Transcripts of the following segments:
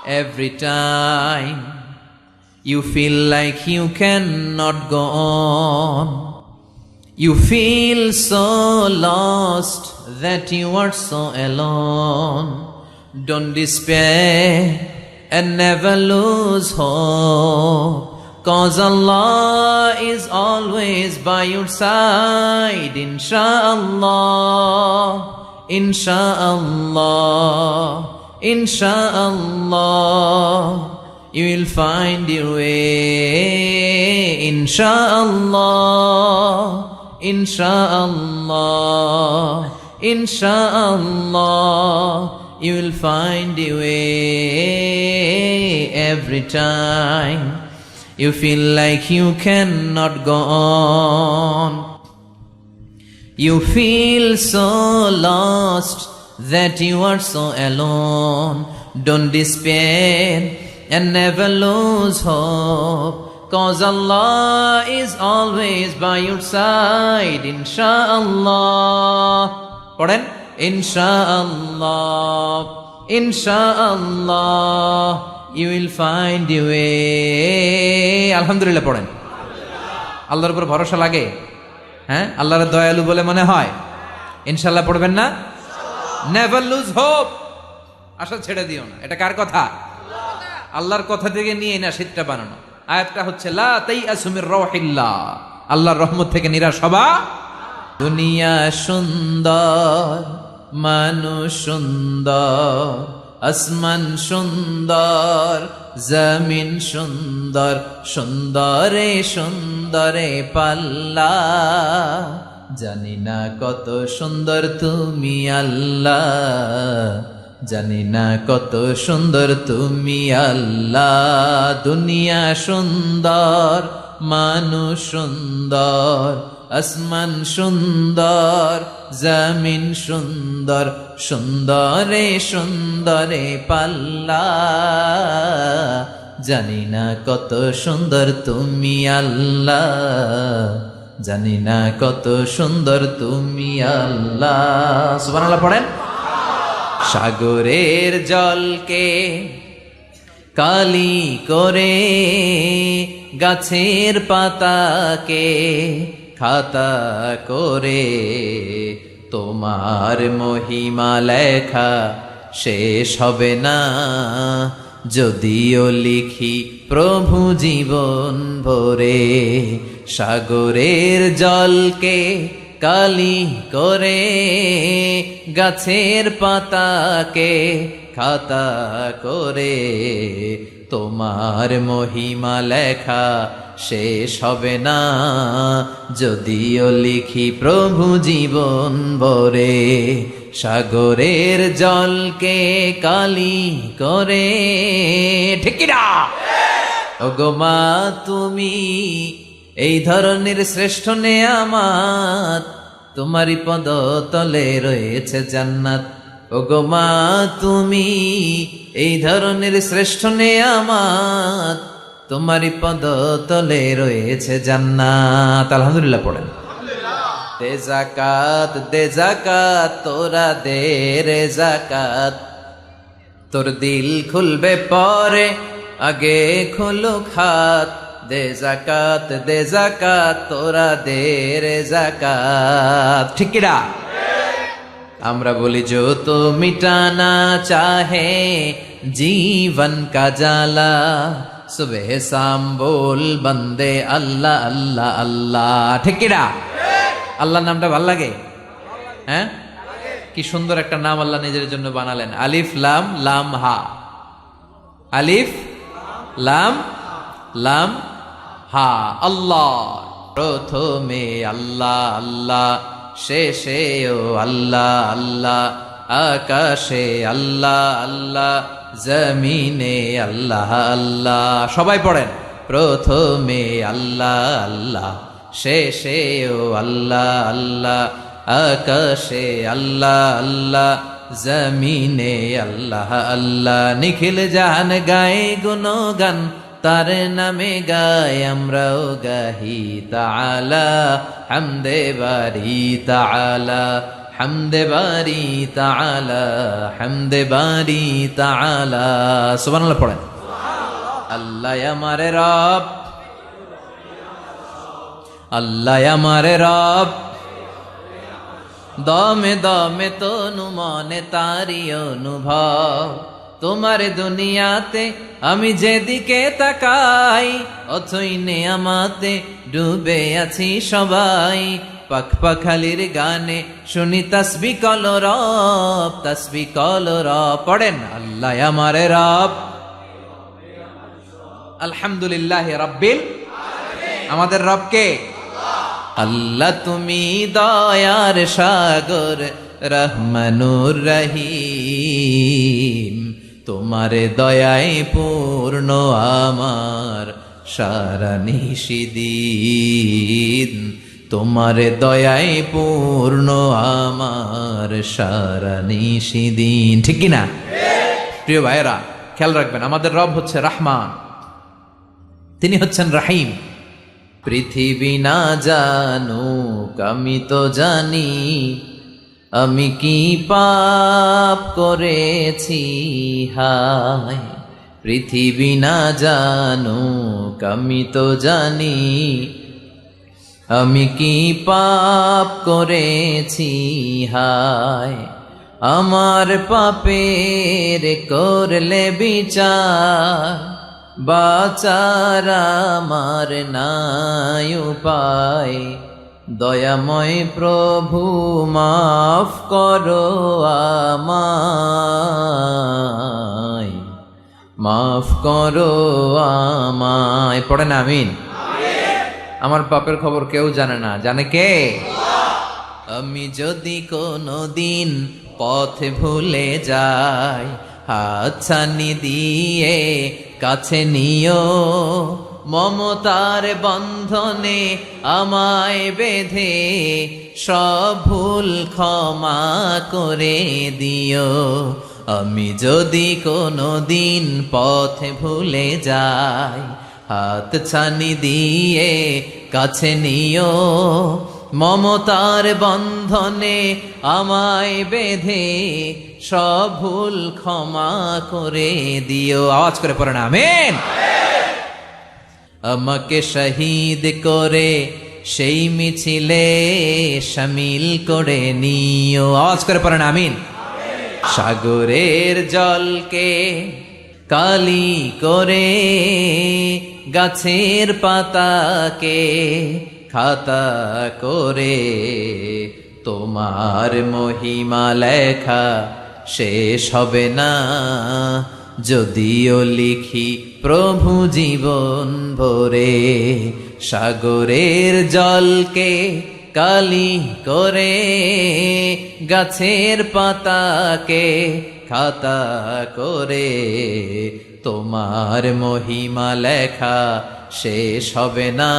Every time you feel like you cannot go on, you feel so lost that you are so alone. Don't despair and never lose hope, 'cause Allah is always by your side. Insha'Allah, Insha'Allah, Insha'Allah, you will find your way. Insha'Allah, Insha'Allah, Insha'Allah, you will find your way. Every time you feel like you cannot go on, you feel so lost that you are so alone. Don't despair and never lose hope, 'cause Allah is always by your side. Insha'Allah, পড়েন, Insha'Allah, Insha'Allah, you will find your way. আলহামদুলিল্লাহ পড়েন। আল্লাহর উপর ভরসা লাগে? হ্যাঁ, আল্লাহর দয়ালু বলে মনে হয়? ইনশাআল্লাহ পড়বেন না? নেভার লুজ হোপ, আশা ছেড়ে দিও না। এটা কার কথা? আল্লাহর কথা থেকে নিয়ে না শীতটা বানানো। আয়াতটা হচ্ছে লা তাইআসু মির রাউহিল্লাহ, আল্লাহর রহমত থেকে নিরাশ হবা। দুনিয়া সুন্দর, মানুষ সুন্দর, আসমান সুন্দর, জমিন সুন্দর, সুন্দরে সুন্দরে পাল্লা। জানি না কত সুন্দর তুমি আল্লাহ, জানি না কত সুন্দর তুমি আল্লাহ। দুনিয়া সুন্দর, মানুষ সুন্দর, আসমান সুন্দর, জমিন সুন্দর, সুন্দরে সুন্দরে পাল্লা। জানি না কত সুন্দর তুমি আল্লাহ, জানি না কত সুন্দর তুমি আল্লাহ। সুবহানাল্লাহ পড়েন। সাগরের জলকে কালি করে, গাছের পাতাকে খাতা করে, তোমার মহিমা লেখা শেষ হবে না, যদিও লিখি প্রভু জীবন ভরে। সাগরের জলকে কালি করে, গাছের পাতাকে খাতা করে, তোমার মহিমা লেখা শেষ হবে না, যদিও লিখি প্রভু জীবন ভরে। সাগরের জলকে কালি করে, ঠিক কি না? ওগো মা তুমি এই ধরনের শ্রেষ্ঠ নেয়ামত, তোমারই পদ তলে রয়েছে জান্নাত। ওগো মা তুমি এই ধরনের শ্রেষ্ঠ নেয়ামত, তোমারই পদ তলে রয়েছে জান্নাত। আলহামদুলিল্লাহ পড়েন। দে যাকাত, দে যাকাত, তোরা দে রে যাকাত, তোর দিল খুলবে পরে, আগে খোলো খাত। দে যাকাত, দে যাকাত, তোরা দে রে যাকাত, ঠিক কি না? আমরা বলি जो तो मिटाना चाहे जीवन का जाला, सुबह शाम बोल बंदे अल्लाह अल्लाह अल्लाह, ঠিক কি না? আল্লাহর নামটা ভাল লাগে? হ্যাঁ, কি সুন্দর একটা নাম আল্লাহ নিজের জন্য বানালেন। আলিফ লাম লাম হা, আলিফ লাম লাম হা। আল্লাহ প্রথমে আল্লাহ আল্লাহ, শেষেও আল্লাহ আল্লাহ, আকাশে আল্লাহ আল্লাহ, জমিনে আল্লাহ আল্লাহ। সবাই পড়েন, প্রথমে আল্লাহ আল্লাহ, শেষেও আল্লাহ আল্লাহ, আকাশে আল্লাহ আল্লাহ, জমিনে আল্লাহ আল্লাহ। নিখিল জাহান গায়ে গুণগান, তার নামে গায় আমরাও গাহি। তাআলা হামদে বারি, তাআলা হামদে বারি তাআলা, হামদে বারি তাআলা। সুবহানাল্লাহ পড়েন। আল্লাহ আমার রব, আল্লাহ আমার রব, দমে দমে তনু মনে তারি অনুভব। তোমার দুনিয়াতে আমি যেদিকে তাকাই, অথই নেয়ামতে ডুবে আছি সবাই। পাখ পাখালির গানে শুনি তাসবি কলরব, তাসবি কলরব। পড়েন আল্লাহ আমার রব। আলহামদুলিল্লাহ রাব্বিল, আমাদের রবকে আল্লাহ। তুমি দয়ার সাগর, রহমানুর রহিম। তোমার দয়ায় পূর্ণ আমার সারা নিশিদিন। তোমার দয়ায় পূর্ণ আমার সারা নিশিদিন। ঠিক কিনা প্রিয় ভাইয়েরা? খেয়াল রাখবেন, আমাদের রব হচ্ছে রহমান, তিনি হচ্ছেন রহিম। পৃথিবী না জানুক আমি তো জানি, আমি কি পাপ করেছি হায়। পৃথিবী না জানুক আমি তো জানি, আমি কি পাপ করেছি হায়। আমার পাপের করলে বিচার, বাচার আমার নাই উপায়। দয়াময় প্রভু মাফ করো আমায়, মাফ করো আমায়। পড়েন আমিন। আমার পাপের খবর কেউ জানে না, জানে কে? আমি যদি কোনো দিন পথ ভুলে যাই, হাতছানি দিয়ে কাছে নিও। মমতার বন্ধনে আমায় বেঁধে সব ভুল ক্ষমা করে দিও। আমি যদি কোনো দিন পথে ভুলে যাই, হাতছানি দিয়ে কাছে নিও। মমতার বন্ধনে আমায় বেঁধে সব ভুল ক্ষমা করে দিও। আওয়াজ করে পড়েন আমিন। আমাকে শহীদ করে সেই মিছিলে শামিল করে নিও। আওয়াজ করে পড়েন আমিন। সাগরের জলকে কালি করে, গাছের পাতাকে খাতা করে, তোমার মহিমা লেখা শেষ হবে না যদিও লিখি প্রভু জীবন ভরে। সাগরের জলকে কালি করে, গাছের পাতাকে খাতা করে, তোমার মহিমা লেখা শেষ হবে না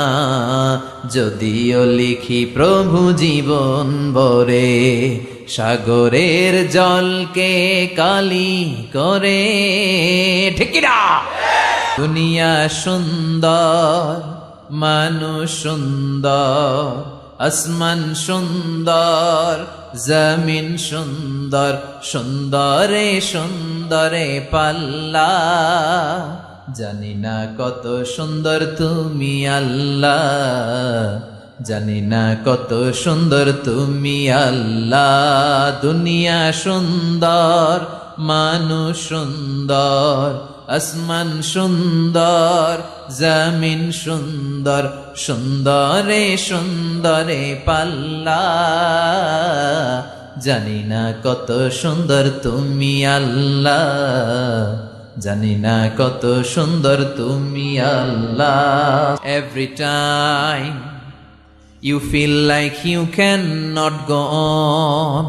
যদিও লিখি প্রভু জীবন ভরে। সাগরের জলকে কালি করে। ঠিক কিনা? দুনিয়া সুন্দর, মানুষ সুন্দর, আসমান সুন্দর, জমিন সুন্দর, সুন্দরে সুন্দরে পাল্লা। জানি না কত সুন্দর তুমি আল্লাহ, জানি না কত সুন্দর তুমি আল্লাহ। দুনিয়া সুন্দর, মানুষ সুন্দর, আসমান সুন্দর, জমিন সুন্দর, সুন্দরে সুন্দরে পাল্লা। জানি না কত সুন্দর তুমি আল্লাহ, জানি না কত সুন্দর তুমি আল্লাহ। Every time you feel like you cannot go on,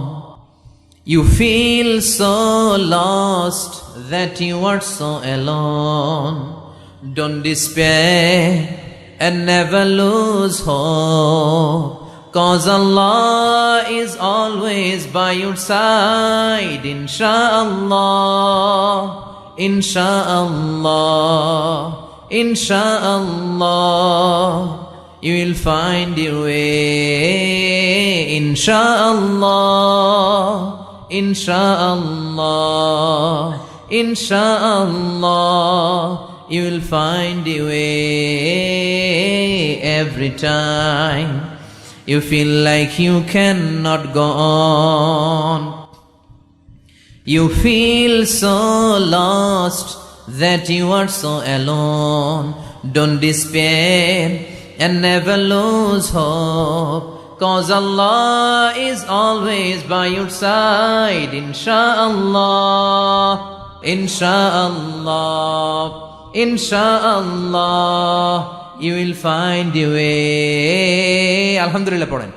you feel so lost that you are so alone. Don't despair and never lose hope, 'cause Allah is always by your side. Insha'Allah, Insha'Allah, Insha'Allah, you will find your way. Insha'Allah, Insha'Allah, Insha'Allah, you will find your way. Every time you feel like you cannot go on, you feel so lost that you are so alone. Don't despair and never lose hope, 'cause Allah is always by your side. Insha'Allah, Insha'Allah, Insha'Allah, you will find your way. Alhamdulillah, পড়েন।